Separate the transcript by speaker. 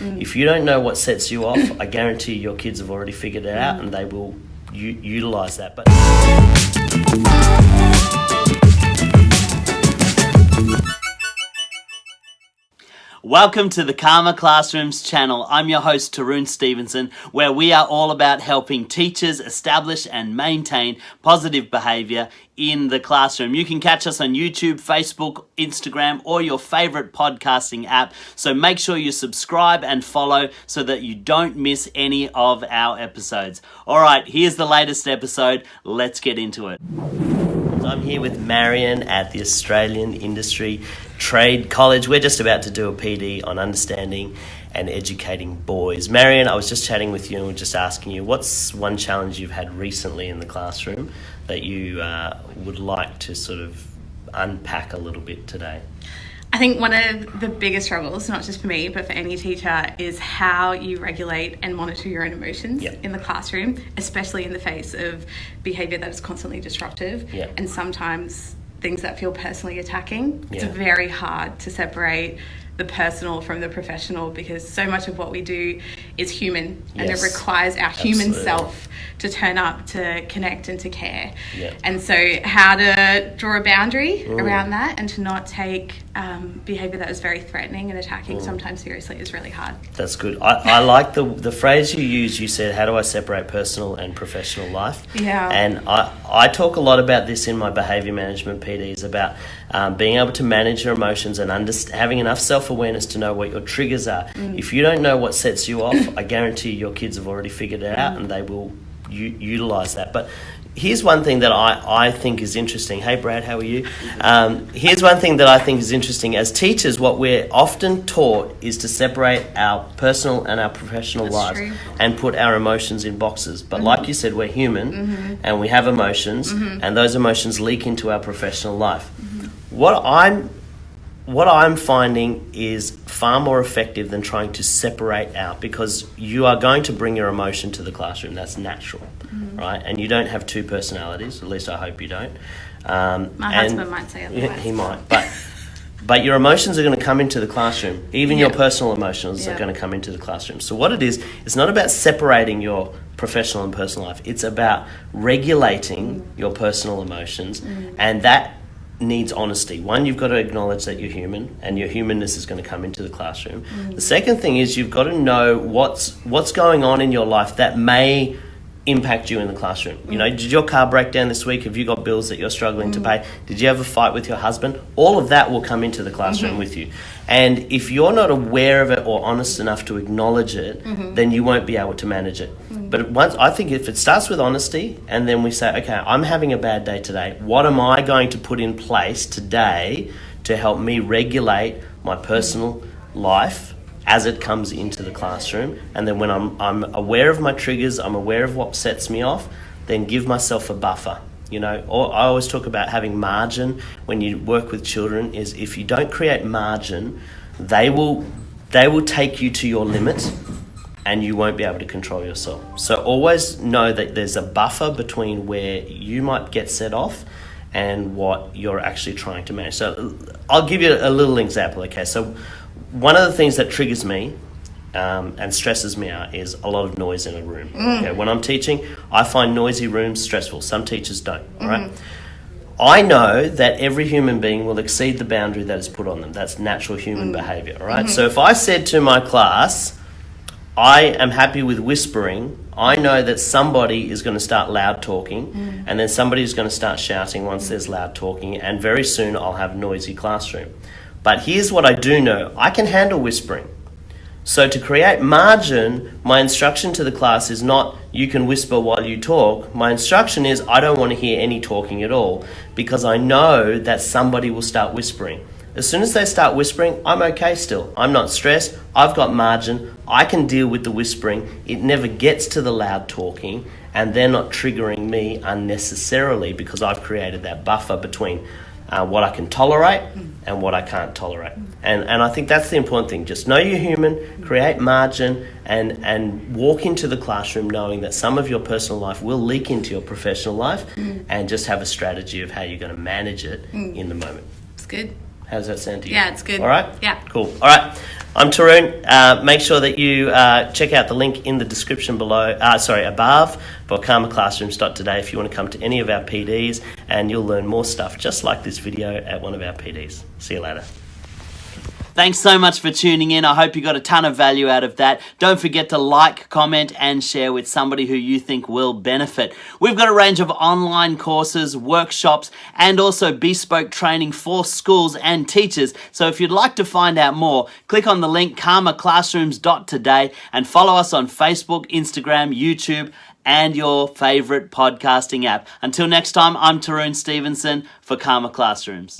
Speaker 1: If you don't know what sets you off, I guarantee your kids have already figured it out and they will utilise that. But welcome to the Karma Classrooms channel. I'm your host, Tarun Stevenson, where we are all about helping teachers establish and maintain positive behaviour in the classroom. You can catch us on YouTube, Facebook, Instagram, or your favourite podcasting app. So make sure you subscribe and follow so that you don't miss any of our episodes. All right, here's the latest episode. Let's get into it. I'm here with Marion at the Australian Industry Trade College. We're just about to do a PD on understanding and educating boys. Marion, I was just chatting with you and just asking you, what's one challenge you've had recently in the classroom that you would like to sort of unpack a little bit today?
Speaker 2: I think one of the biggest struggles, not just for me, but for any teacher, is how you regulate and monitor your own emotions in the classroom, especially in the face of behaviour that is constantly disruptive and sometimes things that feel personally attacking. It's very hard to separate the personal from the professional because so much of what we do is human and it requires our human self to turn up, to connect and to care. And so how to draw a boundary around that and to not take behaviour that is very threatening and attacking sometimes seriously is really hard. That's
Speaker 1: good. I like the phrase you used. You said, how do I separate personal and professional life? And I talk a lot about this in my behaviour management PDs, about being able to manage your emotions and having enough self-awareness to know what your triggers are. If you don't know what sets you off, I guarantee your kids have already figured it out and they will utilise that. But here's one thing that I think is interesting. Hey Brad, how are you? Here's one thing that I think is interesting. As teachers, what we're often taught is to separate our personal and our professional lives and put our emotions in boxes. But like you said, we're human and we have emotions and those emotions leak into our professional life. What I'm finding is far more effective than trying to separate out, because you are going to bring your emotion to the classroom. That's natural, right? And you don't have two personalities, at least I hope you don't.
Speaker 2: My husband might say otherwise.
Speaker 1: He might, but your emotions are going to come into the classroom. Even your personal emotions are going to come into the classroom. So what it is, it's not about separating your professional and personal life. It's about regulating your personal emotions, and that needs honesty. One, you've got to acknowledge that you're human and your humanness is going to come into the classroom. The second thing is you've got to know what's going on in your life that may impact you in the classroom. You know, did your car break down this week? Have you got bills that you're struggling to pay? Did you have a fight with your husband? All of that will come into the classroom with you. And if you're not aware of it or honest enough to acknowledge it, then you won't be able to manage it. But I think if it starts with honesty and then we say, okay, I'm having a bad day today. What am I going to put in place today to help me regulate my personal life as it comes into the classroom? And then when I'm aware of my triggers, I'm aware of what sets me off, then give myself a buffer. You know, or I always talk about having margin when you work with children. Is if you don't create margin, they will take you to your limit and you won't be able to control yourself. So always know that there's a buffer between where you might get set off and what you're actually trying to manage. So I'll give you a little example, okay? So one of the things that triggers me and stresses me out is a lot of noise in a room. Okay? When I'm teaching, I find noisy rooms stressful. Some teachers don't, all right? I know that every human being will exceed the boundary that is put on them. That's natural human behaviour, all right? So if I said to my class, I am happy with whispering, I know that somebody is going to start loud talking and then somebody is going to start shouting once there's loud talking, and very soon I'll have a noisy classroom. But here's what I do know. I can handle whispering. So to create margin, my instruction to the class is not you can whisper while you talk. My instruction is I don't want to hear any talking at all, because I know that somebody will start whispering. As soon as they start whispering, I'm okay still. I'm not stressed. I've got margin. I can deal with the whispering. It never gets to the loud talking, and they're not triggering me unnecessarily because I've created that buffer between what I can tolerate and what I can't tolerate. And I think that's the important thing. Just know you're human, create margin, and walk into the classroom knowing that some of your personal life will leak into your professional life, and just have a strategy of how you're going to manage it in the moment.
Speaker 2: It's good.
Speaker 1: How does that sound to you?
Speaker 2: Yeah, it's good.
Speaker 1: All right?
Speaker 2: Yeah.
Speaker 1: Cool. All right. I'm Tarun. Make sure that you check out the link in the description above for karmaclassrooms.today if you want to come to any of our PDs, and you'll learn more stuff just like this video at one of our PDs. See you later. Thanks so much for tuning in. I hope you got a ton of value out of that. Don't forget to like, comment, and share with somebody who you think will benefit. We've got a range of online courses, workshops, and also bespoke training for schools and teachers. So if you'd like to find out more, click on the link karmaclassrooms.today and follow us on Facebook, Instagram, YouTube, and your favorite podcasting app. Until next time, I'm Tarun Stevenson for Karma Classrooms.